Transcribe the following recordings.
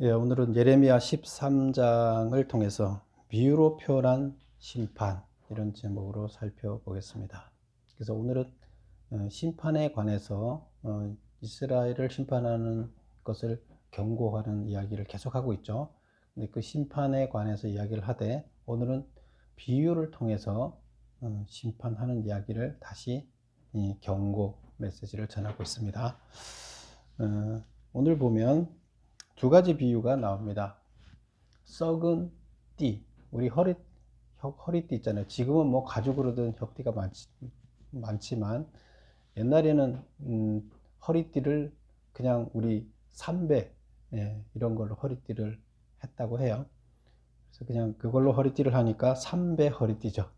예, 오늘은 예레미야 13장을 통해서 비유로 표현한 심판 이런 제목으로 살펴보겠습니다. 그래서 오늘은 심판에 관해서 이스라엘을 심판하는 것을 경고하는 이야기를 계속하고 있죠. 근데 그 심판에 관해서 이야기를 하되 오늘은 비유를 통해서 심판하는 이야기를 다시 경고 메시지를 전하고 있습니다. 오늘 보면 두 가지 비유가 나옵니다. 썩은 띠, 우리 허리띠 있잖아요. 지금은 뭐 가죽으로 된 혁띠가 많지만 옛날에는 허리띠를 그냥 우리 삼배 이런 걸로 허리띠를 했다고 해요. 그래서 그냥 그걸로 허리띠를 하니까 삼배 허리띠죠.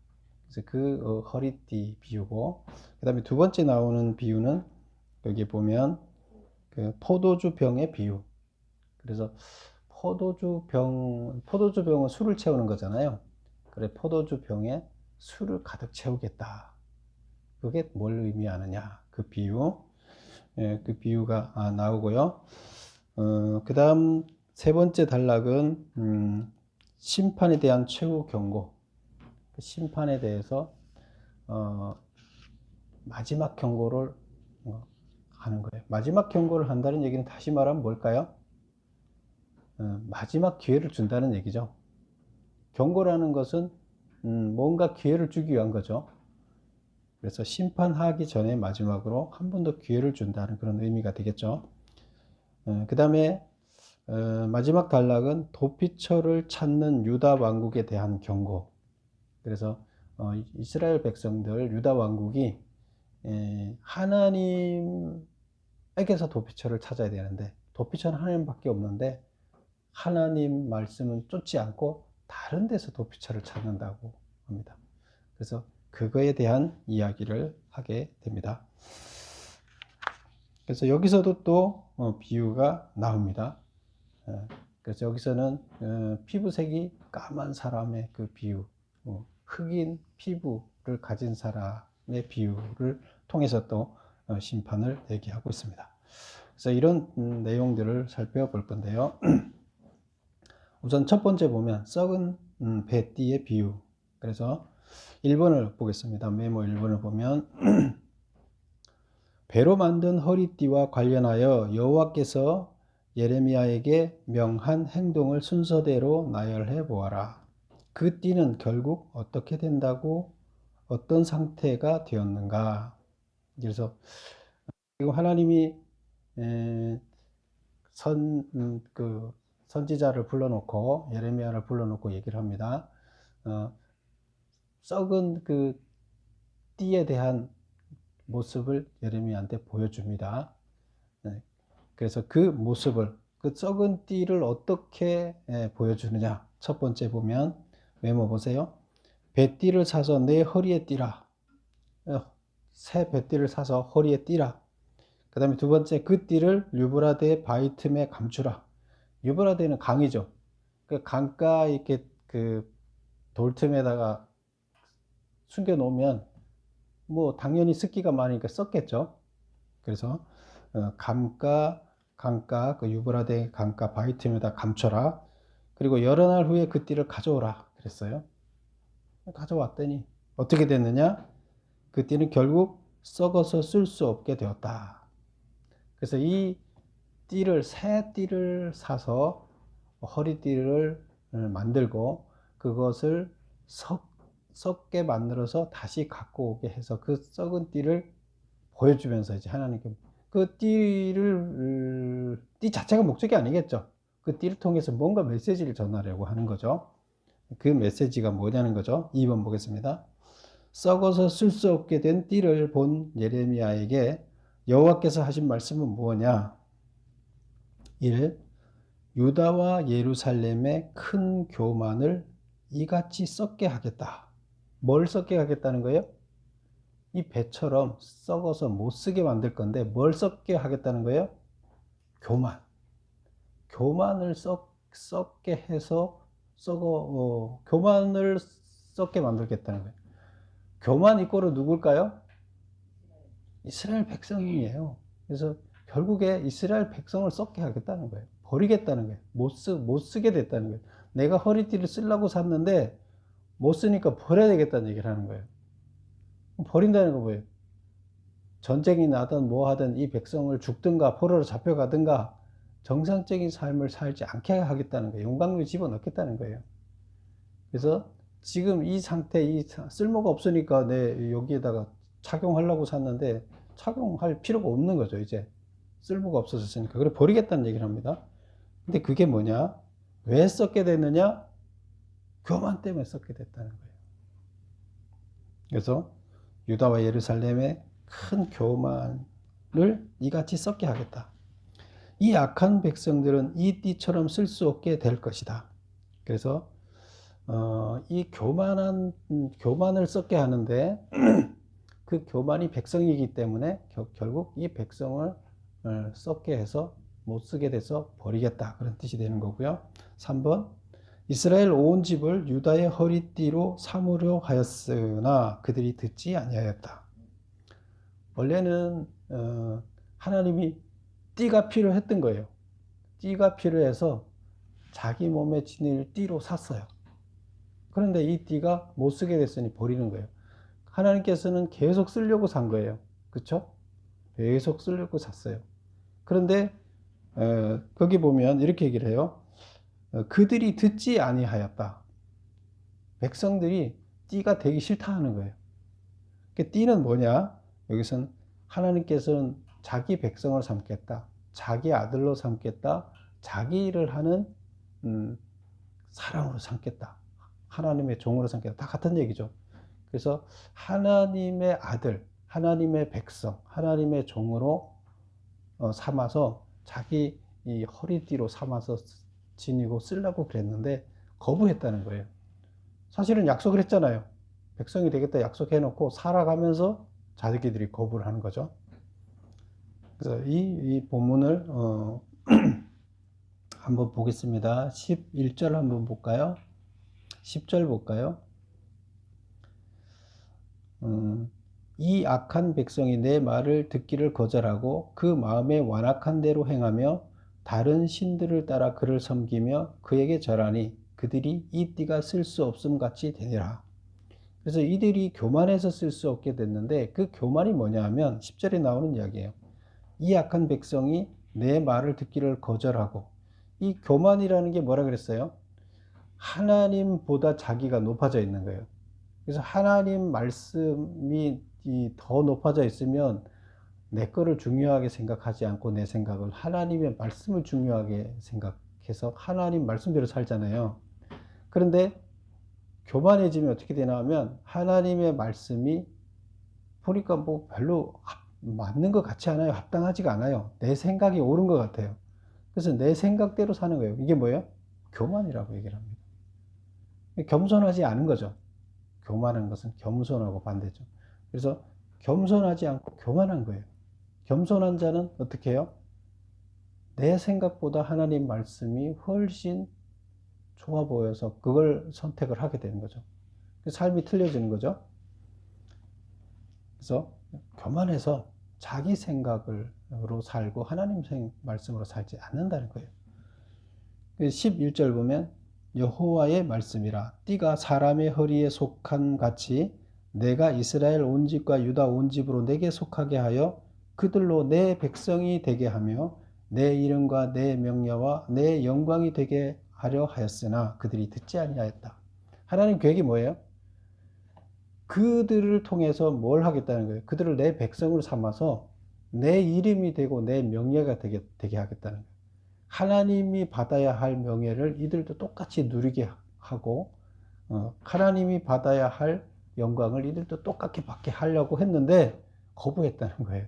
그래서 그 허리띠 비유고, 그 다음에 두 번째 나오는 비유는 여기 보면 그 포도주 병의 비유. 그래서 포도주 병은 술을 채우는 거잖아요. 그래, 포도주 병에 술을 가득 채우겠다. 그게 뭘 의미하느냐? 그 비유. 예, 그 비유가 나오고요. 그 다음 세 번째 단락은 심판에 대한 최후 경고. 그 심판에 대해서 마지막 경고를 하는 거예요. 마지막 경고를 한다는 얘기는 다시 말하면 뭘까요? 마지막 기회를 준다는 얘기죠. 경고라는 것은 뭔가 기회를 주기 위한 거죠. 그래서 심판하기 전에 마지막으로 한 번 더 기회를 준다는 그런 의미가 되겠죠. 그 다음에 마지막 단락은 도피처를 찾는 유다 왕국에 대한 경고. 그래서 이스라엘 백성들, 유다 왕국이 하나님에게서 도피처를 찾아야 되는데, 도피처는 하나님밖에 없는데 하나님 말씀은 쫓지 않고 다른 데서 도피처를 찾는다고 합니다. 그래서 그거에 대한 이야기를 하게 됩니다. 그래서 여기서도 또 비유가 나옵니다. 그래서 여기서는 피부색이 까만 사람의 그 비유, 흑인 피부를 가진 사람의 비유를 통해서 또 심판을 얘기하고 있습니다. 그래서 이런 내용들을 살펴볼 건데요. 우선 첫 번째 보면 썩은 배띠의 비유. 그래서 1번을 보겠습니다. 메모 1번을 보면 배로 만든 허리띠와 관련하여 여호와께서 예레미야에게 명한 행동을 순서대로 나열해 보아라. 그 띠는 결국 어떻게 된다고 어떤 상태가 되었는가. 그래서 하나님이 선지자를 불러놓고 예레미야를 불러놓고 얘기를 합니다. 썩은 그 띠에 대한 모습을 예레미야한테 보여줍니다. 그래서 그 모습을, 그 썩은 띠를 어떻게 보여주느냐. 첫 번째 보면 메모 보세요. 배띠를 사서 내 허리에 띠라. 새 배띠를 사서 허리에 띠라. 그 다음에 두 번째, 그 띠를 유브라데 바위 틈에 감추라. 유브라데는 강이죠. 그 강가 이렇게 그 돌틈에다가 숨겨 놓으면 뭐 당연히 습기가 많으니까 썩겠죠. 그래서 강가 그 유브라데 강가 바위 틈에다 감춰라. 그리고 여러 날 후에 그 띠를 가져오라 그랬어요. 가져왔더니 어떻게 됐느냐? 그 띠는 결국 썩어서 쓸 수 없게 되었다. 그래서 이 띠를, 새 띠를 사서 허리띠를 만들고 그것을 썩게 만들어서 다시 갖고 오게 해서 그 썩은 띠를 보여주면서 이제 하나님께 그 띠 자체가 목적이 아니겠죠. 그 띠를 통해서 뭔가 메시지를 전하려고 하는 거죠. 그 메시지가 뭐냐는 거죠. 2번 보겠습니다. 썩어서 쓸 수 없게 된 띠를 본 예레미야에게 여호와께서 하신 말씀은 무엇냐? 1. 유다와 예루살렘의 큰 교만을 이같이 썩게 하겠다. 뭘 썩게 하겠다는 거예요? 이 배처럼 썩어서 못 쓰게 만들 건데 뭘 썩게 하겠다는 거예요? 교만. 교만을 썩게 해서 교만을 썩게 만들겠다는 거예요. 교만 이꼬르 누굴까요? 이스라엘 백성이에요. 그래서 결국에 이스라엘 백성을 썩게 하겠다는 거예요. 버리겠다는 거예요. 못 쓰게 됐다는 거예요. 내가 허리띠를 쓰려고 샀는데 못 쓰니까 버려야 되겠다는 얘기를 하는 거예요. 버린다는 거 뭐예요? 전쟁이 나든 뭐 하든 이 백성을 죽든가 포로로 잡혀가든가 정상적인 삶을 살지 않게 하겠다는 거예요. 용광로에 집어넣겠다는 거예요. 그래서 지금 이 상태, 이 쓸모가 없으니까 내 여기에다가 착용하려고 샀는데 착용할 필요가 없는 거죠. 이제 쓸모가 없어졌으니까. 그래 버리겠다는 얘기를 합니다. 근데 그게 뭐냐? 왜 썩게 됐느냐? 교만 때문에 썩게 됐다는 거예요. 그래서 유다와 예루살렘의 큰 교만을 이같이 썩게 하겠다. 이 악한 백성들은 이 띠처럼 쓸 수 없게 될 것이다. 그래서 이 교만을 썩게 하는데 그 교만이 백성이기 때문에 결국 이 백성을 썩게 해서 못 쓰게 돼서 버리겠다, 그런 뜻이 되는 거고요. 3번 이스라엘 온 집을 유다의 허리띠로 삼으려 하였으나 그들이 듣지 아니하였다. 원래는 하나님이 띠가 필요했던 거예요. 띠가 필요해서 자기 몸에 지닐 띠로 샀어요. 그런데 이 띠가 못 쓰게 됐으니 버리는 거예요. 하나님께서는 계속 쓰려고 산 거예요. 그렇죠? 계속 쓰려고 샀어요. 그런데 거기 보면 이렇게 얘기를 해요. 그들이 듣지 아니하였다. 백성들이 띠가 되기 싫다 하는 거예요. 그 띠는 뭐냐? 여기서는 하나님께서는 자기 백성을 삼겠다, 자기 아들로 삼겠다, 자기 일을 하는 사람으로 삼겠다, 하나님의 종으로 삼겠다, 다 같은 얘기죠. 그래서 하나님의 아들, 하나님의 백성, 하나님의 종으로 삼아서 자기 이 허리띠로 삼아서 지니고 쓰려고 그랬는데 거부했다는 거예요. 사실은 약속을 했잖아요. 백성이 되겠다 약속해놓고 살아가면서 자기들이 거부를 하는 거죠. 그래서 이 본문을 한번 보겠습니다. 11절 한번 볼까요? 10절 볼까요? 이 악한 백성이 내 말을 듣기를 거절하고 그 마음에 완악한 대로 행하며 다른 신들을 따라 그를 섬기며 그에게 절하니 그들이 이 띠가 쓸 수 없음 같이 되니라. 그래서 이들이 교만해서 쓸 수 없게 됐는데 그 교만이 뭐냐 하면 10절에 나오는 이야기예요. 이 악한 백성이 내 말을 듣기를 거절하고, 이 교만이라는 게 뭐라 그랬어요? 하나님보다 자기가 높아져 있는 거예요. 그래서 하나님 말씀이 더 높아져 있으면 내 거를 중요하게 생각하지 않고 내 생각을 하나님의 말씀을 중요하게 생각해서 하나님 말씀대로 살잖아요. 그런데 교만해지면 어떻게 되나 하면 하나님의 말씀이 보니까 뭐 별로 맞는 것 같지 않아요. 합당하지가 않아요. 내 생각이 옳은 것 같아요. 그래서 내 생각대로 사는 거예요. 이게 뭐예요? 교만이라고 얘기를 합니다. 겸손하지 않은 거죠. 교만한 것은 겸손하고 반대죠. 그래서 겸손하지 않고 교만한 거예요. 겸손한 자는 어떻게 해요? 내 생각보다 하나님 말씀이 훨씬 좋아 보여서 그걸 선택을 하게 되는 거죠. 삶이 틀려지는 거죠. 그래서 교만해서 자기 생각으로 살고 하나님 말씀으로 살지 않는다는 거예요. 11절 보면 여호와의 말씀이라 띠가 사람의 허리에 속한 같이 내가 이스라엘 온 집과 유다 온 집으로 내게 속하게 하여 그들로 내 백성이 되게 하며 내 이름과 내 명예와 내 영광이 되게 하려 하였으나 그들이 듣지 아니하였다. 하나님 계획이 뭐예요? 그들을 통해서 뭘 하겠다는 거예요? 그들을 내 백성으로 삼아서 내 이름이 되고 내 명예가 되게 하겠다는 거예요. 하나님이 받아야 할 명예를 이들도 똑같이 누리게 하고 하나님이 받아야 할 영광을 이들도 똑같이 받게 하려고 했는데 거부했다는 거예요.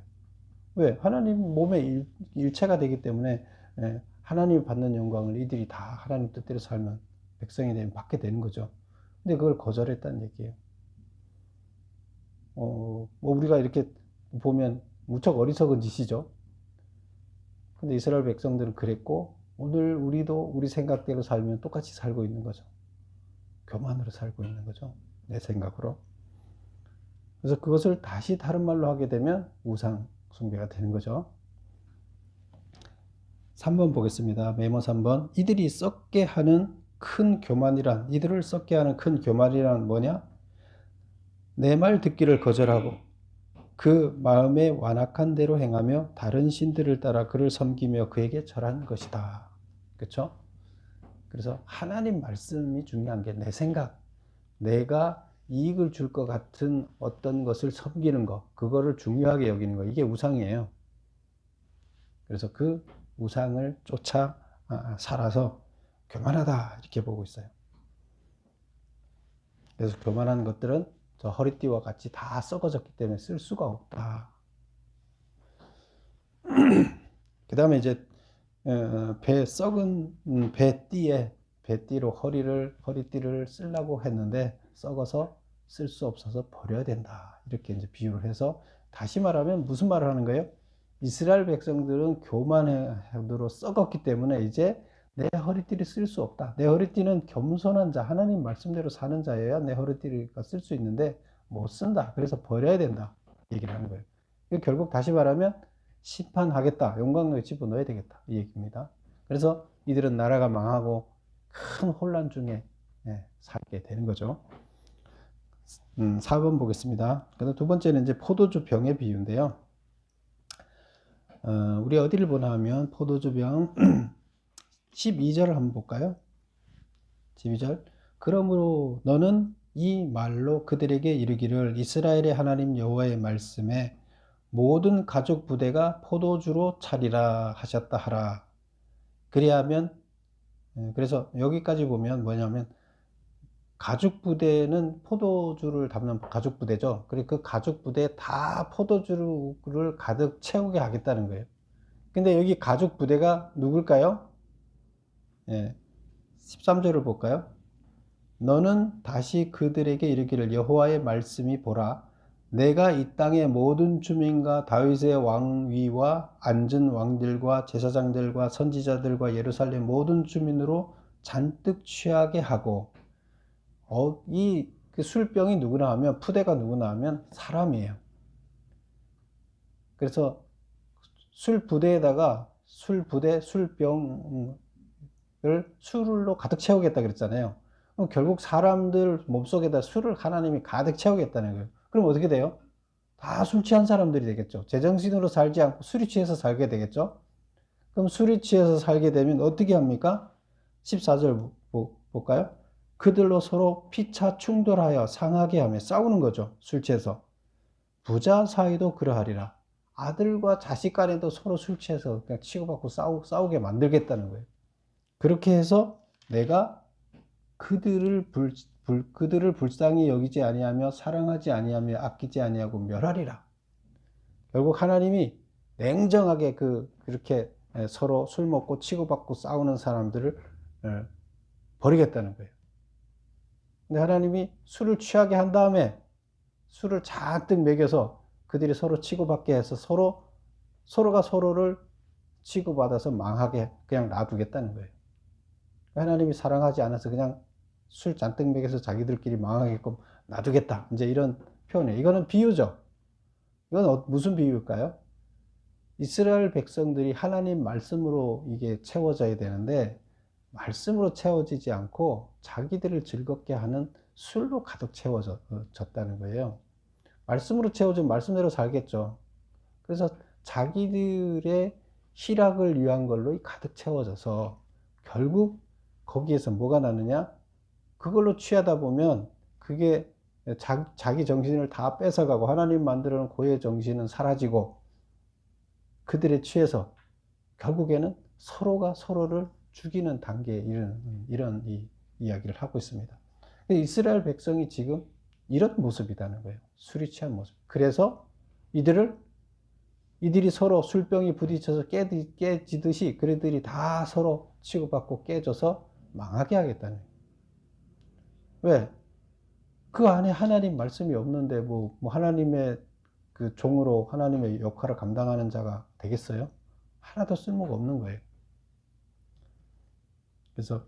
왜? 하나님 몸의 일체가 되기 때문에 하나님이 받는 영광을 이들이 다 하나님 뜻대로 살면 백성이 되면 받게 되는 거죠. 근데 그걸 거절했다는 얘기예요. 뭐 우리가 이렇게 보면 무척 어리석은 짓이죠. 근데 이스라엘 백성들은 그랬고 오늘 우리도 우리 생각대로 살면 똑같이 살고 있는 거죠. 교만으로 살고 있는 거죠. 내 생각으로. 그래서 그것을 다시 다른 말로 하게 되면 우상 숭배가 되는 거죠. 3번 보겠습니다. 메모 3번. 이들을 썩게 하는 큰 교만이란 뭐냐? 내 말 듣기를 거절하고 그 마음에 완악한 대로 행하며 다른 신들을 따라 그를 섬기며 그에게 절한 것이다. 그렇죠? 그래서 하나님 말씀이 중요한 게 내 생각, 내가 이익을 줄 것 같은 어떤 것을 섬기는 거, 그거를 중요하게 여기는 거, 이게 우상이에요. 그래서 그 우상을 쫓아 살아서 교만하다 이렇게 보고 있어요. 그래서 교만한 것들은 저 허리띠와 같이 다 썩어졌기 때문에 쓸 수가 없다. 그 다음에 이제 썩은 배띠로 허리띠를 쓰려고 했는데 썩어서 쓸 수 없어서 버려야 된다. 이렇게 이제 비유를 해서 다시 말하면 무슨 말을 하는 거예요? 이스라엘 백성들은 교만으로 썩었기 때문에 이제 내 허리띠를 쓸 수 없다. 내 허리띠는 겸손한 자, 하나님 말씀대로 사는 자여야 내 허리띠를 쓸 수 있는데 못 쓴다. 그래서 버려야 된다. 얘기를 하는 거예요. 결국 다시 말하면 심판하겠다. 용광로에 집어넣어야 되겠다. 이 얘기입니다. 그래서 이들은 나라가 망하고 큰 혼란 중에 살게 되는 거죠. 4번 보겠습니다. 그다음 두 번째는 이제 포도주 병의 비유인데요. 우리 어디를 보나 하면 포도주 병 12절을 한번 볼까요? 12절. 그러므로 너는 이 말로 그들에게 이르기를 이스라엘의 하나님 여호와의 말씀에 모든 가죽 부대가 포도주로 차리라 하셨다 하라. 그리하면 그래서 여기까지 보면 뭐냐면 가죽 부대는 포도주를 담는 가죽 부대죠. 그리고 그 가죽 부대에 다 포도주를 가득 채우게 하겠다는 거예요. 근데 여기 가죽 부대가 누굴까요? 13절을 볼까요? 너는 다시 그들에게 이르기를 여호와의 말씀이 보라. 내가 이 땅의 모든 주민과 다윗의 왕위와 앉은 왕들과 제사장들과 선지자들과 예루살렘 모든 주민으로 잔뜩 취하게 하고 이 술병이 누구나 하면 푸대가 누구나 하면 사람이에요. 그래서 술부대에다가 술병을 술로 가득 채우겠다 그랬잖아요. 그럼 결국 사람들 몸속에다 술을 하나님이 가득 채우겠다는 거예요. 그럼 어떻게 돼요? 다 술 취한 사람들이 되겠죠. 제정신으로 살지 않고 술이 취해서 살게 되겠죠. 그럼 술이 취해서 살게 되면 어떻게 합니까? 14절 볼까요? 그들로 서로 피차 충돌하여 상하게 하며 싸우는 거죠. 술 취해서. 부자 사이도 그러하리라. 아들과 자식 간에도 서로 술 취해서 그냥 치고받고 싸우게 만들겠다는 거예요. 그렇게 해서 내가 그들을 불쌍히 여기지 아니하며 사랑하지 아니하며 아끼지 아니하고 멸하리라. 결국 하나님이 냉정하게 그렇게 서로 술 먹고 치고받고 싸우는 사람들을 버리겠다는 거예요. 근데 하나님이 술을 취하게 한 다음에 술을 잔뜩 먹여서 그들이 서로 치고받게 해서 서로가 서로를 치고받아서 망하게 그냥 놔두겠다는 거예요. 하나님이 사랑하지 않아서 그냥 술 잔뜩 먹여서 자기들끼리 망하게끔 놔두겠다. 이제 이런 표현이에요. 이거는 비유죠. 이건 무슨 비유일까요? 이스라엘 백성들이 하나님 말씀으로 이게 채워져야 되는데 말씀으로 채워지지 않고 자기들을 즐겁게 하는 술로 가득 채워졌다는 거예요. 말씀으로 채워지면 말씀대로 살겠죠. 그래서 자기들의 희락을 위한 걸로 가득 채워져서 결국 거기에서 뭐가 나느냐? 그걸로 취하다 보면 그게 자기 정신을 다 뺏어가고 하나님 만들어 놓은 고의 정신은 사라지고 그들에 취해서 결국에는 서로가 서로를 죽이는 단계에 이런 이야기를 하고 있습니다. 이스라엘 백성이 지금 이런 모습이라는 거예요. 술이 취한 모습. 그래서 이들이 서로 술병이 부딪혀서 깨지듯이 그들이 다 서로 치고받고 깨져서 망하게 하겠다는 거예요. 왜? 그 안에 하나님 말씀이 없는데 뭐 하나님의 그 종으로 하나님의 역할을 감당하는 자가 되겠어요? 하나도 쓸모가 없는 거예요. 그래서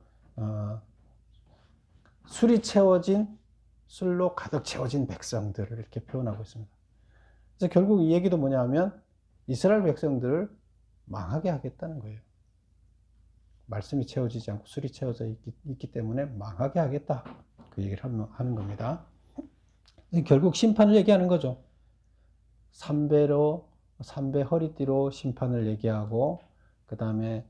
술로 가득 채워진 백성들을 이렇게 표현하고 있습니다. 그래서 결국 이 얘기도 뭐냐 하면 이스라엘 백성들을 망하게 하겠다는 거예요. 말씀이 채워지지 않고 술이 채워져 있기 때문에 망하게 하겠다. 그 얘기를 하는 겁니다. 결국 심판을 얘기하는 거죠. 3배 허리띠로 심판을 얘기하고, 그 다음에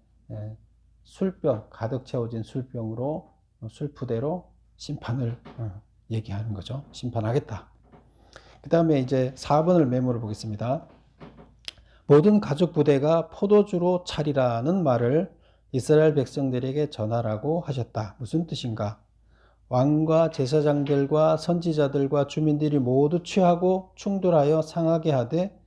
술병, 가득 채워진 술병으로, 술푸대로 심판을 얘기하는 거죠. 심판하겠다. 그 다음에 이제 4번을 메모를 보겠습니다. 모든 가죽 부대가 포도주로 차리라는 말을 이스라엘 백성들에게 전하라고 하셨다. 무슨 뜻인가? 왕과 제사장들과 선지자들과 주민들이 모두 취하고 충돌하여 상하게 하되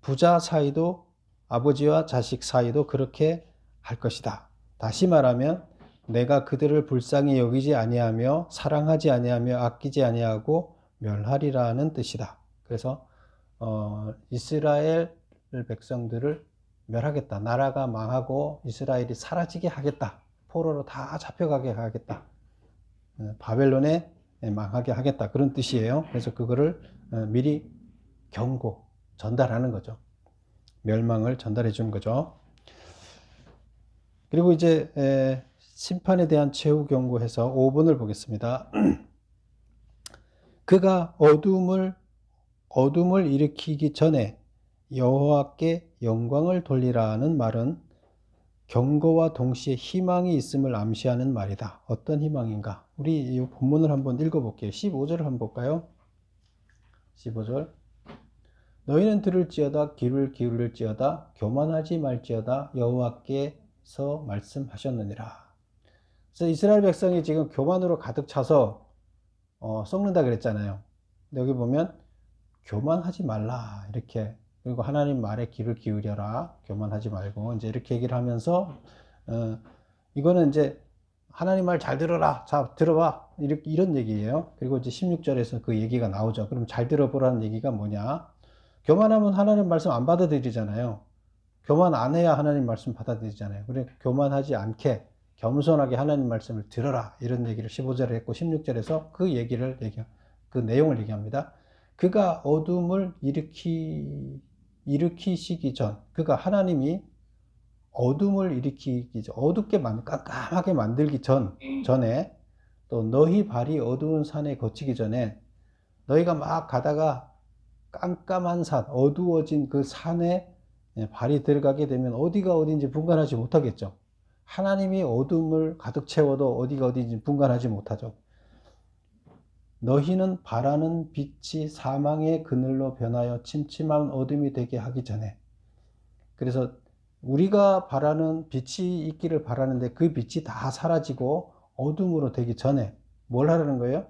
부자 사이도 아버지와 자식 사이도 그렇게 할 것이다. 다시 말하면 내가 그들을 불쌍히 여기지 아니하며 사랑하지 아니하며 아끼지 아니하고 멸하리라는 뜻이다. 그래서 이스라엘 백성들을 멸하겠다. 나라가 망하고 이스라엘이 사라지게 하겠다. 포로로 다 잡혀가게 하겠다. 바벨론에 망하게 하겠다. 그런 뜻이에요. 그래서 그거를 미리 경고, 전달하는 거죠. 멸망을 전달해 주는 거죠. 그리고 이제 심판에 대한 최후 경고해서 5번을 보겠습니다. 그가 어둠을 일으키기 전에 여호와께 영광을 돌리라는 말은 경고와 동시에 희망이 있음을 암시하는 말이다. 어떤 희망인가? 우리 이 본문을 한번 읽어볼게요. 15절을 한번 볼까요? 15절. 너희는 들을지어다 귀를 기울일지어다 교만하지 말지어다 여호와께서 말씀하셨느니라. 그래서 이스라엘 백성이 지금 교만으로 가득 차서 썩는다 그랬잖아요. 여기 보면 교만하지 말라 이렇게, 그리고 하나님 말에 귀를 기울여라, 교만하지 말고, 이제 이렇게 얘기를 하면서 이거는 이제 하나님 말 잘 들어라, 자 들어봐, 이런 얘기예요. 그리고 이제 16절에서 그 얘기가 나오죠. 그럼 잘 들어보라는 얘기가 뭐냐? 교만하면 하나님 말씀 안 받아들이잖아요. 교만 안 해야 하나님 말씀 받아들이잖아요. 그래 교만하지 않게 겸손하게 하나님 말씀을 들어라, 이런 얘기를 15절에 했고 16절에서 그 내용을 얘기합니다. 그가 어둠을 일으키시기 전, 그가 하나님이 어둠을 일으키기 전, 어둡게 깜깜하게 만들기 전에, 또 너희 발이 어두운 산에 거치기 전에, 너희가 막 가다가 깜깜한 산, 어두워진 그 산에 발이 들어가게 되면 어디가 어딘지 분간하지 못하겠죠. 하나님이 어둠을 가득 채워도 어디가 어딘지 분간하지 못하죠. 너희는 바라는 빛이 사망의 그늘로 변하여 침침한 어둠이 되게 하기 전에, 그래서 우리가 바라는 빛이 있기를 바라는데 그 빛이 다 사라지고 어둠으로 되기 전에 뭘 하라는 거예요?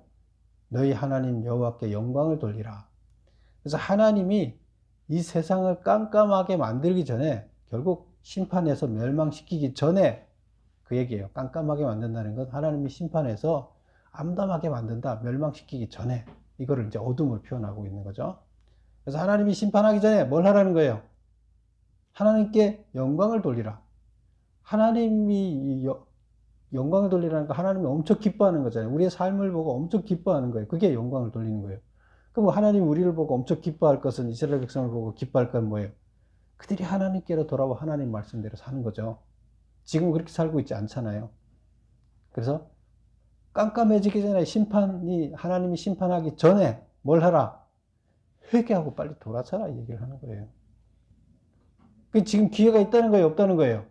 너희 하나님 여호와께 영광을 돌리라. 그래서 하나님이 이 세상을 깜깜하게 만들기 전에, 결국 심판해서 멸망시키기 전에, 그 얘기예요. 깜깜하게 만든다는 건 하나님이 심판해서 암담하게 만든다, 멸망시키기 전에, 이거를 이제 어둠을 표현하고 있는 거죠. 그래서 하나님이 심판하기 전에 뭘 하라는 거예요? 하나님께 영광을 돌리라. 하나님이 영광을 돌리라는 거, 하나님이 엄청 기뻐하는 거잖아요. 우리의 삶을 보고 엄청 기뻐하는 거예요. 그게 영광을 돌리는 거예요. 그럼 하나님이 우리를 보고 엄청 기뻐할 것은, 이스라엘 백성을 보고 기뻐할 건 뭐예요? 그들이 하나님께로 돌아와 하나님 말씀대로 사는 거죠. 지금 그렇게 살고 있지 않잖아요. 그래서 깜깜해지기 전에, 하나님이 심판하기 전에 뭘 하라? 회개하고 빨리 돌아서라, 이 얘기를 하는 거예요. 지금 기회가 있다는 거예요, 없다는 거예요?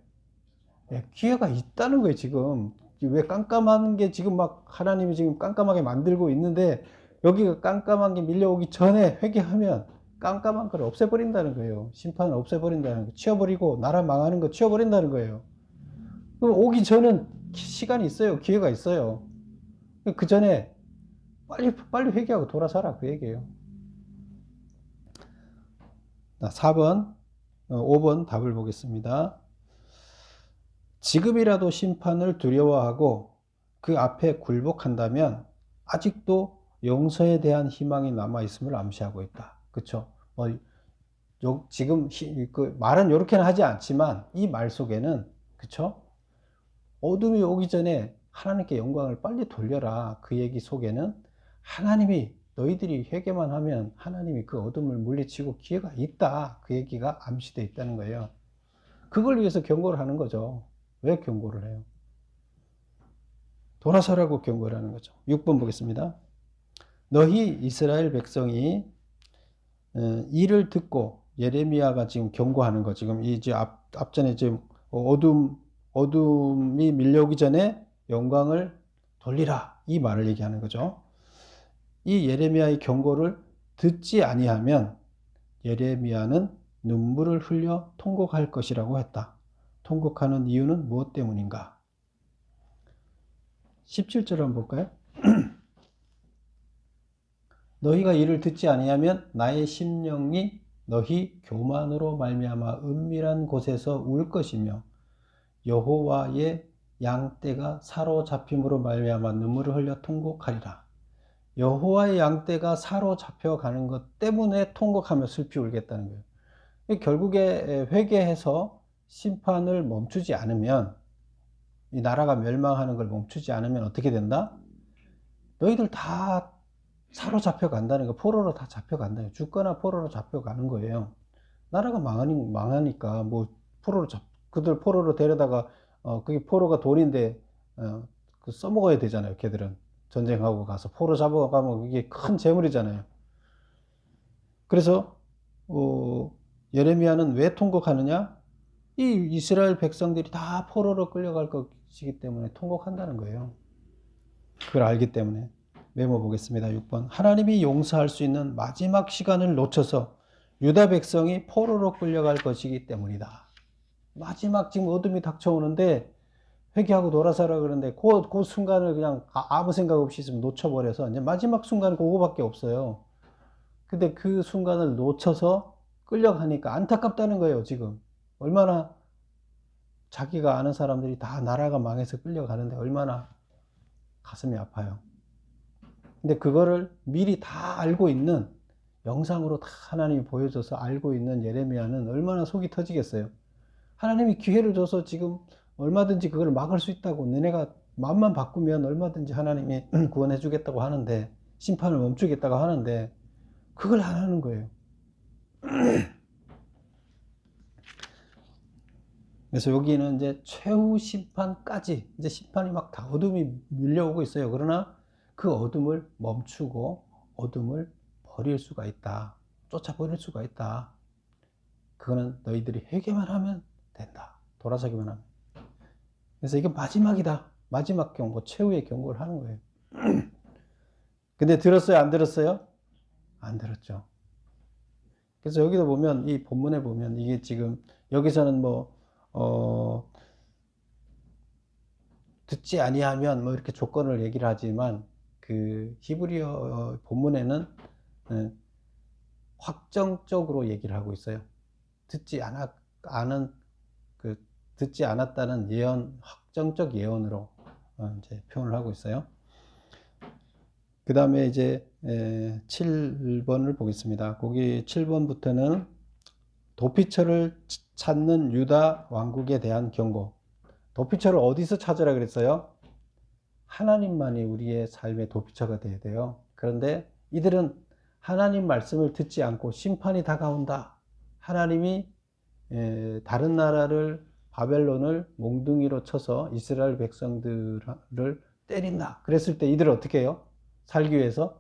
네, 기회가 있다는 거예요, 지금. 왜 깜깜한 게 지금 막 하나님이 지금 깜깜하게 만들고 있는데, 여기가 깜깜한 게 밀려오기 전에 회개하면 깜깜한 걸 없애버린다는 거예요. 심판을 없애버린다는 거, 치워버리고, 나라 망하는 거 치워버린다는 거예요. 그럼 오기 전은 시간이 있어요, 기회가 있어요. 그 전에 빨리 회개하고 돌아서라, 그 얘기예요. 5번 답을 보겠습니다. 지금이라도 심판을 두려워하고 그 앞에 굴복한다면 아직도 용서에 대한 희망이 남아있음을 암시하고 있다. 그쵸? 지금 그 말은 이렇게는 하지 않지만 이 말 속에는, 그쵸? 어둠이 오기 전에 하나님께 영광을 빨리 돌려라, 그 얘기 속에는 하나님이, 너희들이 회개만 하면 하나님이 그 어둠을 물리치고 기회가 있다, 그 얘기가 암시되어 있다는 거예요. 그걸 위해서 경고를 하는 거죠. 왜 경고를 해요? 돌아서라고 경고를 하는 거죠. 6번 보겠습니다. 너희 이스라엘 백성이 이를 듣고, 예레미야가 지금 경고하는 거, 지금 이제 앞전에 지금 어둠이 밀려오기 전에 영광을 돌리라, 이 말을 얘기하는 거죠. 이 예레미야의 경고를 듣지 아니하면 예레미야는 눈물을 흘려 통곡할 것이라고 했다. 통곡하는 이유는 무엇 때문인가? 17절 한번 볼까요? 너희가 이를 듣지 아니하면 나의 심령이 너희 교만으로 말미암아 은밀한 곳에서 울 것이며 여호와의 양떼가 사로잡힘으로 말미암아 눈물을 흘려 통곡하리라. 여호와의 양떼가 사로잡혀가는 것 때문에 통곡하며 슬피 울겠다는 거예요. 결국에 회개해서 심판을 멈추지 않으면, 이 나라가 멸망하는 걸 멈추지 않으면 어떻게 된다? 너희들 다 사로잡혀 간다는 거, 포로로 다 잡혀간다. 죽거나 포로로 잡혀가는 거예요. 나라가 망하니까 뭐 그들 포로로 데려다가 그게 포로가 돈인데 그 써먹어야 되잖아요. 걔들은 전쟁하고 가서 포로 잡아가면 그게 큰 재물이잖아요. 그래서 예레미야는 왜 통곡하느냐? 이 이스라엘 백성들이 다 포로로 끌려갈 것이기 때문에 통곡한다는 거예요. 그걸 알기 때문에. 메모 보겠습니다. 6번. 하나님이 용서할 수 있는 마지막 시간을 놓쳐서 유다 백성이 포로로 끌려갈 것이기 때문이다. 마지막 지금 어둠이 닥쳐오는데 회개하고 돌아서라 그러는데 그 순간을 그냥 아무 생각 없이 있으면 놓쳐버려서 이제 마지막 순간은 그거밖에 없어요. 근데 그 순간을 놓쳐서 끌려가니까 안타깝다는 거예요. 지금 얼마나 자기가 아는 사람들이 다 나라가 망해서 끌려가는데 얼마나 가슴이 아파요. 근데 그거를 미리 다 알고 있는, 영상으로 다 하나님이 보여줘서 알고 있는 예레미야는 얼마나 속이 터지겠어요. 하나님이 기회를 줘서 지금 얼마든지 그걸 막을 수 있다고, 너네가 마음만 바꾸면 얼마든지 하나님이 구원해 주겠다고 하는데, 심판을 멈추겠다고 하는데 그걸 안 하는 거예요. 그래서 여기는 이제 최후 심판까지, 이제 심판이 막 다 어둠이 밀려오고 있어요. 그러나 그 어둠을 멈추고 어둠을 버릴 수가 있다. 쫓아버릴 수가 있다. 그거는 너희들이 회개만 하면 된다. 돌아서기만 하면. 그래서 이게 마지막이다. 마지막 경고, 최후의 경고를 하는 거예요. 근데 들었어요? 안 들었어요? 안 들었죠. 그래서 여기도 보면, 이 본문에 보면, 이게 지금 여기서는 듣지 아니하면 이렇게 조건을 얘기를 하지만, 그 히브리어 본문에는 확정적으로 얘기를 하고 있어요. 듣지 않았다는 예언, 확정적 예언으로 이제 표현을 하고 있어요. 그 다음에 이제 7번을 보겠습니다. 거기 7번부터는 도피처를 찾는 유다 왕국에 대한 경고. 도피처를 어디서 찾으라 그랬어요? 하나님만이 우리의 삶의 도피처가 되어야 돼요. 그런데 이들은 하나님 말씀을 듣지 않고 심판이 다가온다. 하나님이 다른 나라를, 바벨론을 몽둥이로 쳐서 이스라엘 백성들을 때린다. 그랬을 때 이들은 어떻게 해요? 살기 위해서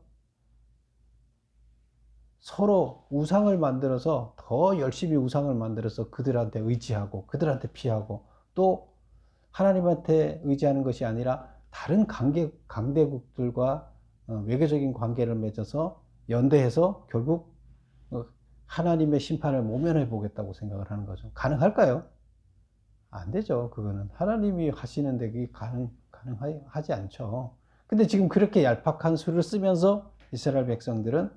서로 우상을 만들어서, 더 열심히 우상을 만들어서 그들한테 의지하고 그들한테 피하고, 또 하나님한테 의지하는 것이 아니라 다른 강대국들과 외교적인 관계를 맺어서 연대해서 결국 하나님의 심판을 모면해 보겠다고 생각을 하는 거죠. 가능할까요? 안 되죠. 그거는 하나님이 하시는데 그게 가능하지 않죠. 근데 지금 그렇게 얄팍한 수를 쓰면서 이스라엘 백성들은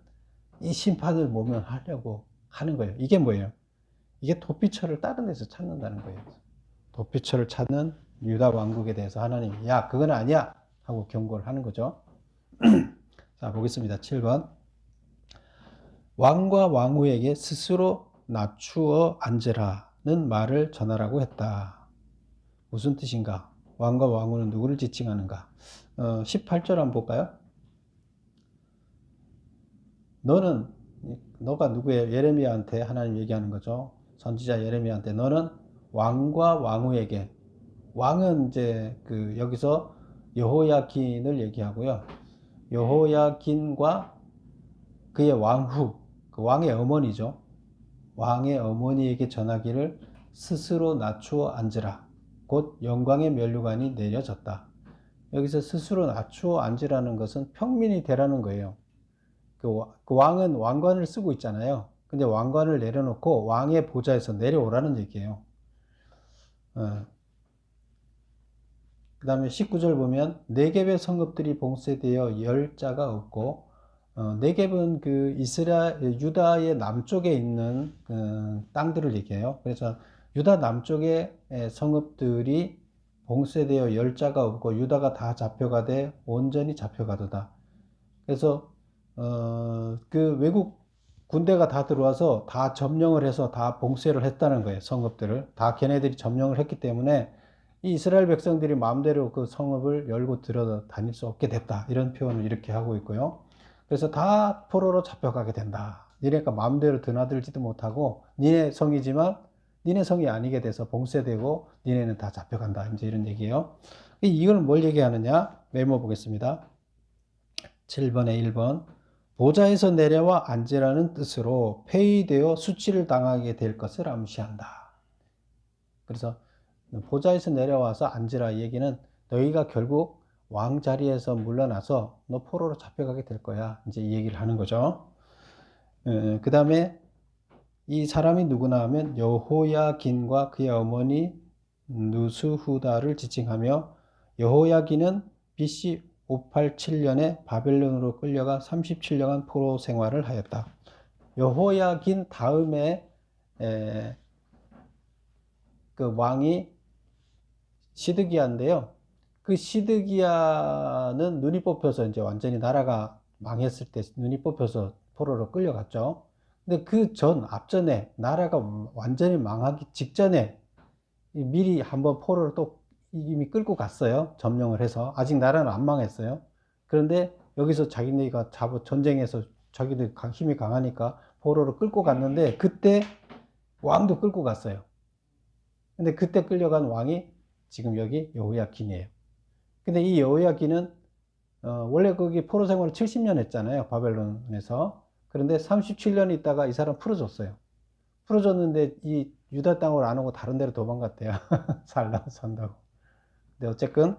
이 심판을 모면하려고 하는 거예요. 이게 뭐예요? 이게 도피처를 다른 데서 찾는다는 거예요. 도피처를 찾는 유다 왕국에 대해서 하나님이, 야, 그건 아니야 하고 경고를 하는 거죠. 자, 보겠습니다. 7번. 왕과 왕후에게 스스로 낮추어 앉으라는 말을 전하라고 했다. 무슨 뜻인가? 왕과 왕후는 누구를 지칭하는가? 18절 한번 볼까요? 너가 누구예요? 예레미야한테 하나님 얘기하는 거죠. 선지자 예레미야한테, 너는 왕과 왕후에게, 왕은 이제 여기서 여호야긴을 얘기하고요. 여호야긴과 그의 왕후, 그 왕의 어머니죠. 왕의 어머니에게 전하기를 스스로 낮추어 앉으라. 곧 영광의 면류관이 내려졌다. 여기서 스스로 낮추어 앉으라는 것은 평민이 되라는 거예요. 그 왕은 왕관을 쓰고 있잖아요. 근데 왕관을 내려놓고 왕의 보좌에서 내려오라는 얘기예요. 그 다음에 19절 보면 네겝의 성읍들이 봉쇄되어 열자가 없고, 네겝은 그 유다의 남쪽에 있는 땅들을 얘기해요. 그래서 유다 남쪽의 성읍들이 봉쇄되어 열자가 없고 유다가 다 잡혀가되 온전히 잡혀가도다. 그래서 그 외국 군대가 다 들어와서 다 점령을 해서 다 봉쇄를 했다는 거예요. 성읍들을 다 걔네들이 점령을 했기 때문에 이 이스라엘 백성들이 마음대로 그 성읍을 열고 들어 다닐 수 없게 됐다. 이런 표현을 이렇게 하고 있고요. 그래서 다 포로로 잡혀가게 된다. 니네가 마음대로 드나들지도 못하고 니네 성이지만 니네 성이 아니게 돼서 봉쇄되고 니네는 다 잡혀간다. 이제 이런 얘기예요. 이걸 뭘 얘기하느냐? 메모 보겠습니다. 7번에 1번. 보좌에서 내려와 앉으라는 뜻으로 폐위되어 수치를 당하게 될 것을 암시한다. 그래서 보좌에서 내려와서 앉으라 얘기는 너희가 결국 왕 자리에서 물러나서 너 포로로 잡혀가게 될 거야. 이제 이 얘기를 하는 거죠. 그 다음에 이 사람이 누구나 하면 여호야긴과 그의 어머니 누스후다를 지칭하며, 여호야긴은 BC 587년에 바벨론으로 끌려가 37년간 포로 생활을 하였다. 여호야긴 다음에 그 왕이 시드기야인데요. 그 시드기야는 눈이 뽑혀서 이제 완전히 나라가 망했을 때 눈이 뽑혀서 포로로 끌려갔죠. 근데 그 앞전에 나라가 완전히 망하기 직전에 미리 한번 포로를 또 이미 끌고 갔어요. 점령을 해서. 아직 나라는 안 망했어요. 그런데 여기서 자기네가 전쟁에서 자기들 힘이 강하니까 포로를 끌고 갔는데 그때 왕도 끌고 갔어요. 근데 그때 끌려간 왕이 지금 여기 여호야긴이에요. 근데 이 여호야긴은 원래 거기 포로 생활을 70년 했잖아요. 바벨론에서. 그런데 37년 있다가 이 사람 풀어줬어요. 풀어줬는데 이 유다 땅으로 안 오고 다른 데로 도망갔대요. 산다고. 근데 어쨌든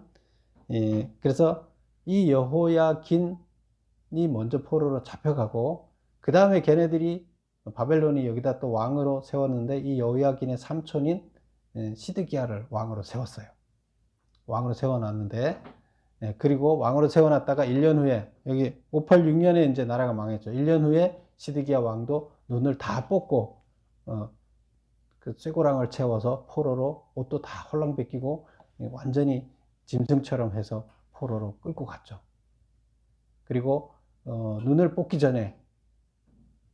그래서 이 여호야긴이 먼저 포로로 잡혀가고, 그 다음에 걔네들이 바벨론이 여기다 또 왕으로 세웠는데 이 여호야긴의 삼촌인 시드기야를 왕으로 세웠어요. 왕으로 세워놨는데, 그리고 왕으로 세워놨다가 1년 후에 여기 586년에 이제 나라가 망했죠. 1년 후에 시드기야 왕도 눈을 다 뽑고 그 쇠고랑을 채워서 포로로 옷도 다 홀랑 벗기고 완전히 짐승처럼 해서 포로로 끌고 갔죠. 그리고 눈을 뽑기 전에,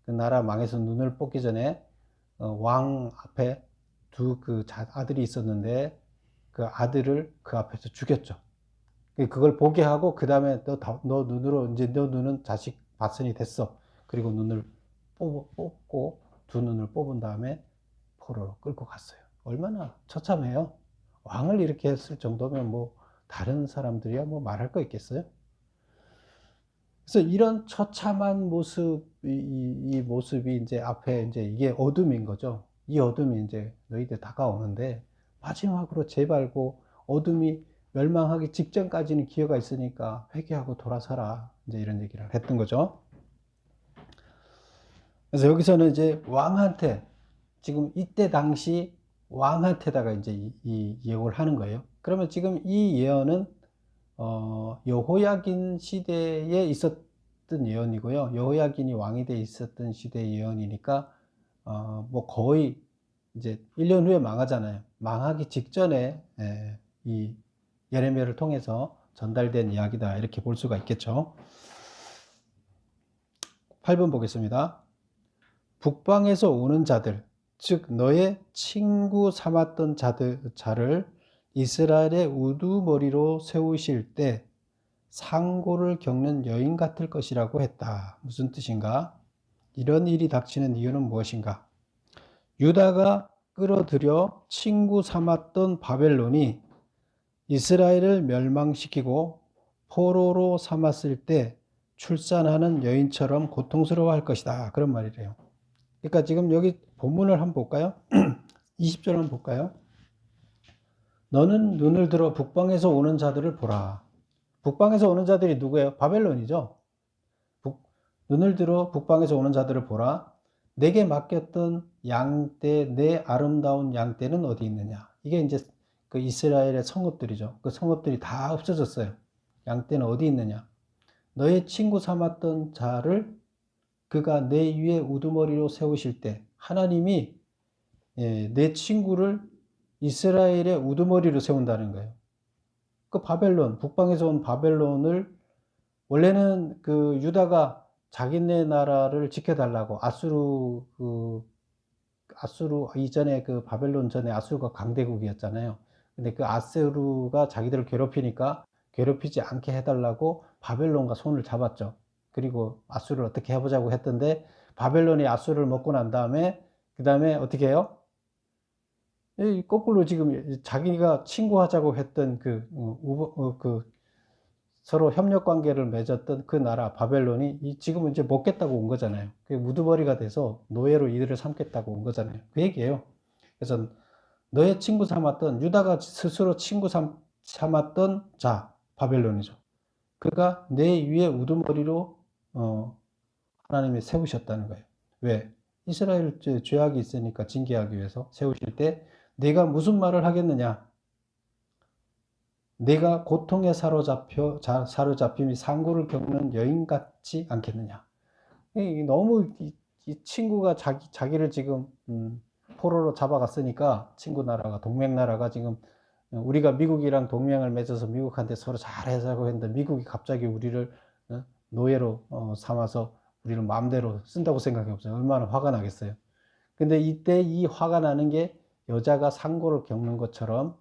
그 나라 망해서 눈을 뽑기 전에 왕 앞에 두 아들이 있었는데 그 아들을 그 앞에서 죽였죠. 그걸 보게 하고 그 다음에 너 눈으로 이제 너 눈은 자식 봤으니 됐어. 그리고 눈을 뽑고 두 눈을 뽑은 다음에 포로로 끌고 갔어요. 얼마나 처참해요. 왕을 이렇게 했을 정도면 뭐 다른 사람들이야 뭐 말할 거 있겠어요? 그래서 이런 처참한 모습, 이 모습이 이제 앞에 이제 이게 어둠인 거죠. 이 어둠이 이제 너희들 다가오는데 마지막으로 제발고 어둠이 멸망하기 직전까지는 기회가 있으니까 회개하고 돌아서라. 이제 이런 얘기를 했던 거죠. 그래서 여기서는 이제 왕한테, 지금 이때 당시 왕한테다가 이제 이 예언을 하는 거예요. 그러면 지금 이 예언은 여호야긴 시대에 있었던 예언이고요. 여호야긴이 왕이 돼 있었던 시대의 예언이니까 뭐 거의 이제 1년 후에 망하잖아요. 망하기 직전에 이 예레미야를 통해서 전달된 이야기다. 이렇게 볼 수가 있겠죠. 8번 보겠습니다. 북방에서 오는 자들, 즉 너의 친구 삼았던 자를 이스라엘의 우두머리로 세우실 때 상고를 겪는 여인 같을 것이라고 했다. 무슨 뜻인가? 이런 일이 닥치는 이유는 무엇인가? 유다가 끌어들여 친구 삼았던 바벨론이 이스라엘을 멸망시키고 포로로 삼았을 때 출산하는 여인처럼 고통스러워할 것이다. 그런 말이래요. 그러니까 지금 여기 본문을 한번 볼까요? 20절 한번 볼까요? 너는 눈을 들어 북방에서 오는 자들을 보라. 북방에서 오는 자들이 누구예요? 바벨론이죠. 눈을 들어 북방에서 오는 자들을 보라. 내게 맡겼던 양떼, 내 아름다운 양떼는 어디 있느냐? 이게 이제 그 이스라엘의 성읍들이죠. 그 성읍들이 다 없어졌어요. 양떼는 어디 있느냐? 너의 친구 삼았던 자를 그가 내 위에 우두머리로 세우실 때 하나님이 내 친구를 이스라엘의 우두머리로 세운다는 거예요. 그 바벨론, 북방에서 온 바벨론을 원래는 그 유다가 자기네 나라를 지켜달라고 아수르 이전에 그 바벨론 전에 아수르가 강대국이었잖아요. 근데 그 아수르가 자기들을 괴롭히니까 괴롭히지 않게 해달라고 바벨론과 손을 잡았죠. 그리고 아수르를 어떻게 해보자고 했던데 바벨론이 아수르를 먹고 난 다음에 그 다음에 어떻게 해요? 거꾸로 지금 자기가 친구하자고 했던 그 서로 협력 관계를 맺었던 그 나라 바벨론이 지금은 이제 먹겠다고 온 거잖아요. 그게 우두머리가 돼서 노예로 이들을 삼겠다고 온 거잖아요. 그 얘기예요. 그래서 너의 친구 삼았던 유다가 스스로 친구 삼았던 자 바벨론이죠. 그가 내 위에 우두머리로 하나님이 세우셨다는 거예요. 왜? 이스라엘 죄악이 있으니까 징계하기 위해서 세우실 때 내가 무슨 말을 하겠느냐? 내가 고통에 사로잡힘이 상고를 겪는 여인 같지 않겠느냐? 너무 이 친구가 자기를 지금 포로로 잡아갔으니까 친구 나라가 동맹 나라가 지금 우리가 미국이랑 동맹을 맺어서 미국한테 서로 잘하자고 했는데 미국이 갑자기 우리를 노예로 삼아서 우리를 마음대로 쓴다고 생각해 보세요. 얼마나 화가 나겠어요. 근데 이때 이 화가 나는 게 여자가 상고를 겪는 것처럼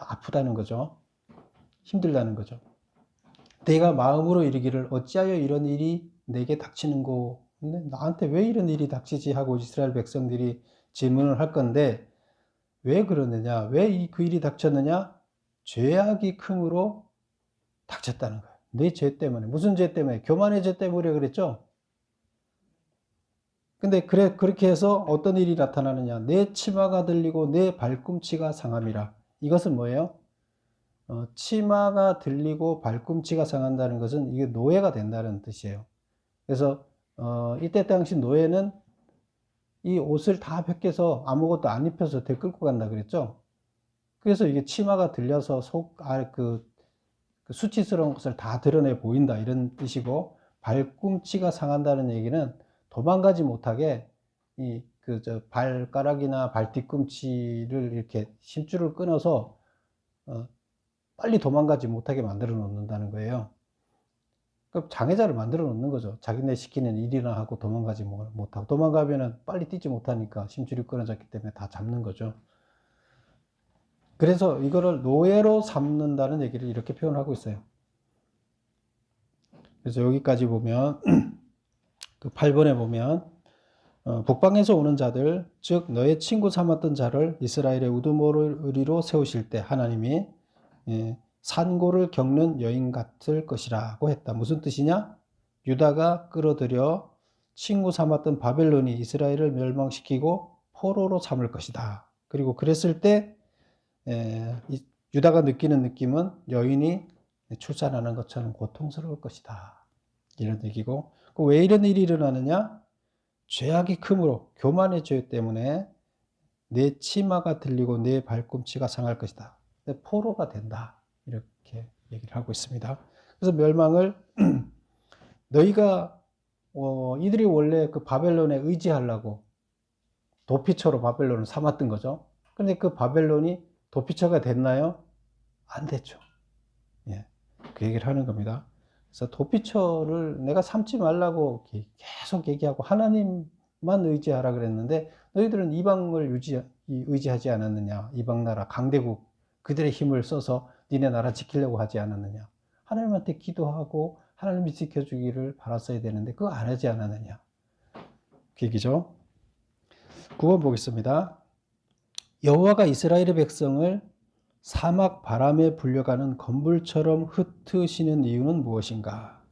아프다는 거죠. 힘들다는 거죠. 내가 마음으로 이르기를 어찌하여 이런 일이 내게 닥치는고? 근데 나한테 왜 이런 일이 닥치지? 하고 이스라엘 백성들이 질문을 할 건데 왜 그러느냐? 왜 그 일이 닥쳤느냐? 죄악이 크므로 닥쳤다는 거예요. 내 죄 때문에. 무슨 죄 때문에? 교만의 죄 때문에 그랬죠? 근데 그렇게 해서 어떤 일이 나타나느냐? 내 치마가 들리고 내 발꿈치가 상함이라. 이것은 뭐예요? 치마가 들리고 발꿈치가 상한다는 것은 이게 노예가 된다는 뜻이에요. 그래서 이때 당시 노예는 이 옷을 다 벗겨서 아무것도 안 입혀서 들끓고 간다 그랬죠. 그래서 이게 치마가 들려서 그 수치스러운 것을 다 드러내 보인다 이런 뜻이고, 발꿈치가 상한다는 얘기는 도망가지 못하게 발가락이나 발 뒤꿈치를 이렇게 심줄을 끊어서 빨리 도망가지 못하게 만들어 놓는다는 거예요. 그럼 장애자를 만들어 놓는 거죠. 자기네 시키는 일이나 하고 도망가지 못하고, 도망가면은 빨리 뛰지 못하니까 심줄이 끊어졌기 때문에 다 잡는 거죠. 그래서 이거를 노예로 삼는다는 얘기를 이렇게 표현하고 있어요. 그래서 여기까지 보면 그 8번에 보면 북방에서 오는 자들, 즉 너의 친구 삼았던 자를 이스라엘의 우두머리로 세우실 때 하나님이 산고를 겪는 여인 같을 것이라고 했다. 무슨 뜻이냐? 유다가 끌어들여 친구 삼았던 바벨론이 이스라엘을 멸망시키고 포로로 삼을 것이다. 그리고 그랬을 때 유다가 느끼는 느낌은 여인이 출산하는 것처럼 고통스러울 것이다. 이런 얘기고, 왜 이런 일이 일어나느냐? 죄악이 크므로, 교만의 죄 때문에 내 치마가 들리고 내 발꿈치가 상할 것이다. 포로가 된다. 이렇게 얘기를 하고 있습니다. 그래서 멸망을 너희가 이들이 원래 그 바벨론에 의지하려고 도피처로 바벨론을 삼았던 거죠. 그런데 그 바벨론이 도피처가 됐나요? 안 됐죠. 예, 그 얘기를 하는 겁니다. 그래서 도피처를 내가 삼지 말라고 계속 얘기하고 하나님만 의지하라 그랬는데 너희들은 이방을 의지하지 않았느냐? 이방 나라 강대국 그들의 힘을 써서 니네 나라 지키려고 하지 않았느냐? 하나님한테 기도하고 하나님이 지켜주기를 바랐어야 되는데 그거 안 하지 않았느냐? 그 얘기죠. 9번 보겠습니다. 여호와가 이스라엘의 백성을 사막 바람에 불려가는 건불처럼 흩으시는 이유는 무엇인가?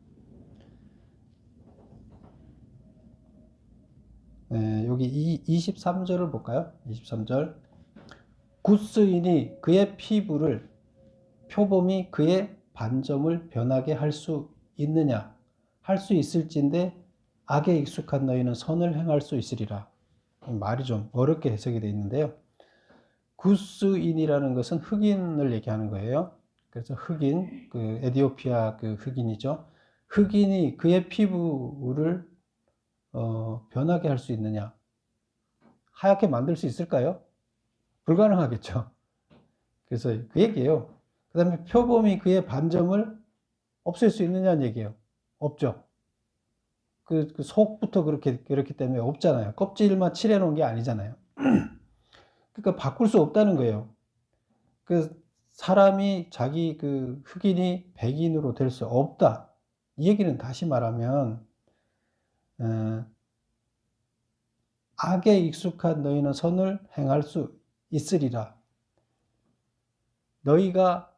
네, 여기 23절을 볼까요? 23절. 굿스인이 그의 피부를 표범이 그의 반점을 변하게 할 수 있느냐? 할 수 있을진데 악에 익숙한 너희는 선을 행할 수 있으리라. 말이 좀 어렵게 해석이 되어 있는데요. 구스인이라는 것은 흑인을 얘기하는 거예요. 그래서 흑인, 그 에디오피아 그 흑인이죠. 흑인이 그의 피부를 변하게 할 수 있느냐? 하얗게 만들 수 있을까요? 불가능하겠죠. 그래서 그 얘기예요. 그 다음에 표범이 그의 반점을 없앨 수 있느냐는 얘기예요. 없죠. 그 속부터 그렇기 때문에 없잖아요. 껍질만 칠해 놓은 게 아니잖아요. 그러니까 바꿀 수 없다는 거예요. 그 사람이 자기 그 흑인이 백인으로 될 수 없다. 이 얘기는 다시 말하면 악에 익숙한 너희는 선을 행할 수 있으리라. 너희가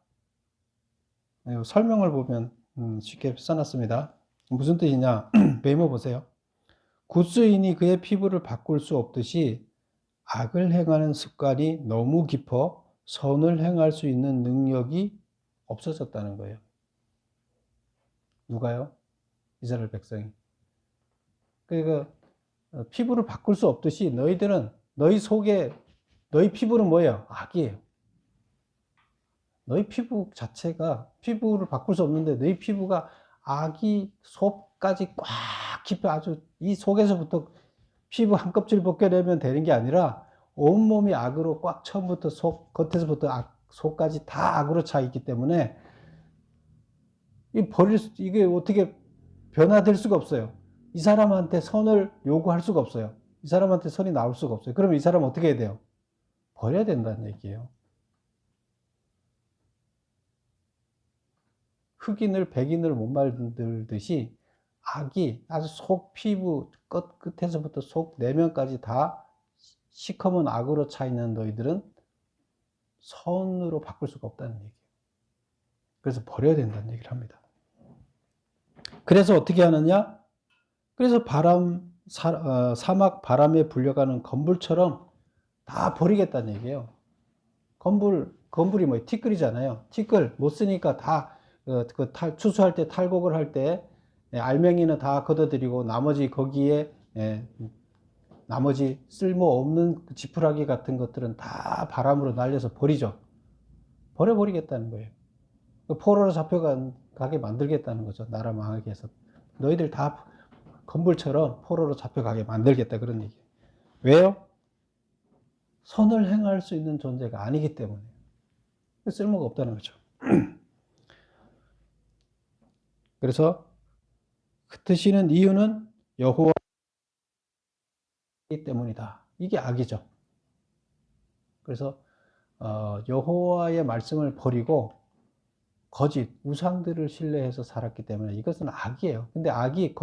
설명을 보면 쉽게 써놨습니다. 무슨 뜻이냐? 메모 보세요. 굿스인이 그의 피부를 바꿀 수 없듯이 악을 행하는 습관이 너무 깊어 선을 행할 수 있는 능력이 없어졌다는 거예요. 누가요? 이스라엘 백성이. 그러니까 피부를 바꿀 수 없듯이 너희들은 너희 속에 너희 피부는 뭐예요? 악이에요. 너희 피부 자체가 피부를 바꿀 수 없는데 너희 피부가 악이 속까지 꽉 깊어 아주 이 속에서부터 피부 한 껍질 벗겨내면 되는 게 아니라 온몸이 악으로 꽉 처음부터 겉에서부터 속까지 다 악으로 차 있기 때문에 이게 어떻게 변화될 수가 없어요. 이 사람한테 선을 요구할 수가 없어요. 이 사람한테 선이 나올 수가 없어요. 그러면 이 사람은 어떻게 해야 돼요? 버려야 된다는 얘기예요. 흑인을 백인을 못 만들듯이 악이 아주 속 피부 끝에서부터 속 내면까지 다 시커먼 악으로 차 있는 너희들은 선으로 바꿀 수가 없다는 얘기예요. 그래서 버려야 된다는 얘기를 합니다. 그래서 어떻게 하느냐? 그래서 사막 바람에 불려가는 건불처럼 다 버리겠다는 얘기예요. 건불이 뭐예요? 티끌이잖아요. 티끌 못 쓰니까 다 추수할 때 탈곡을 할 때 알맹이는 다 걷어들이고 나머지 거기에 나머지 쓸모없는 지푸라기 같은 것들은 다 바람으로 날려서 버리죠. 버려버리겠다는 거예요. 포로로 잡혀가게 만들겠다는 거죠. 나라 망하게 해서. 너희들 다 건불처럼 포로로 잡혀가게 만들겠다 그런 얘기예요. 왜요? 선을 행할 수 있는 존재가 아니기 때문에. 쓸모가 없다는 거죠. 그래서 흩으시는 이유는 여호와이기 때문이다. 이게 악이죠. 그래서 여호와의 말씀을 버리고 거짓, 우상들을 신뢰해서 살았기 때문에 이것은 악이에요. 근데 악이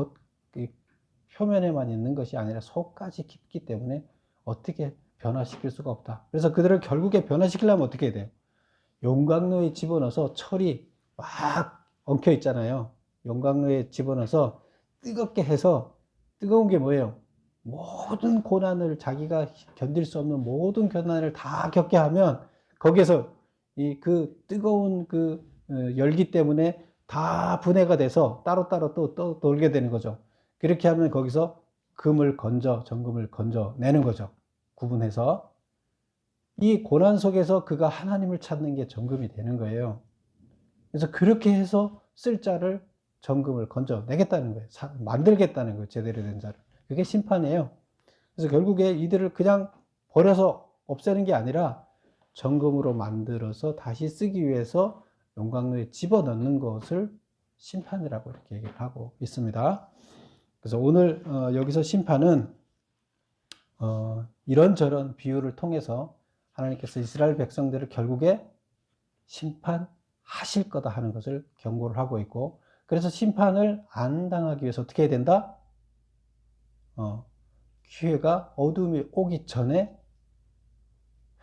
표면에만 있는 것이 아니라 속까지 깊기 때문에 어떻게 변화시킬 수가 없다. 그래서 그들을 결국에 변화시키려면 어떻게 해야 돼요? 용광로에 집어넣어서 철이 막 엉켜 있잖아요. 용광로에 집어넣어서 뜨겁게 해서 뜨거운 게 뭐예요? 모든 고난을 자기가 견딜 수 없는 모든 고난을 다 겪게 하면 거기에서 그 뜨거운 열기 때문에 다 분해가 돼서 따로따로 또 돌게 되는 거죠. 그렇게 하면 거기서 정금을 건져내는 거죠. 구분해서. 이 고난 속에서 그가 하나님을 찾는 게 정금이 되는 거예요. 그래서 그렇게 해서 쓸 자를 정금을 건져내겠다는 거예요. 만들겠다는 거예요. 제대로 된 자를. 그게 심판이에요. 그래서 결국에 이들을 그냥 버려서 없애는 게 아니라 정금으로 만들어서 다시 쓰기 위해서 용광로에 집어넣는 것을 심판이라고 이렇게 얘기를 하고 있습니다. 그래서 오늘 여기서 심판은 이런저런 비유를 통해서 하나님께서 이스라엘 백성들을 결국에 심판하실 거다 하는 것을 경고를 하고 있고, 그래서 심판을 안 당하기 위해서 어떻게 해야 된다? 기회가 어둠이 오기 전에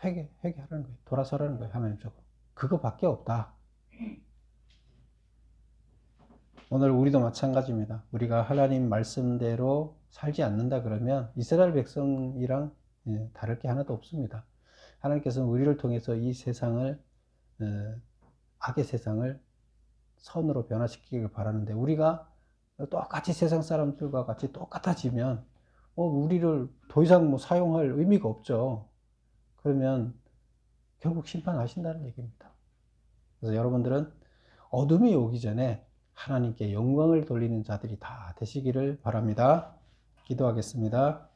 회개하라는 거예요. 돌아서라는 거예요. 하나님 쪽으로. 그거밖에 없다. 오늘 우리도 마찬가지입니다. 우리가 하나님 말씀대로 살지 않는다 그러면 이스라엘 백성이랑 다를 게 하나도 없습니다. 하나님께서는 우리를 통해서 이 세상을, 악의 세상을 선으로 변화시키길 바라는데, 우리가 똑같이 세상 사람들과 같이 똑같아지면 우리를 더 이상 뭐 사용할 의미가 없죠. 그러면 결국 심판하신다는 얘기입니다. 그래서 여러분들은 어둠이 오기 전에 하나님께 영광을 돌리는 자들이 다 되시기를 바랍니다. 기도하겠습니다.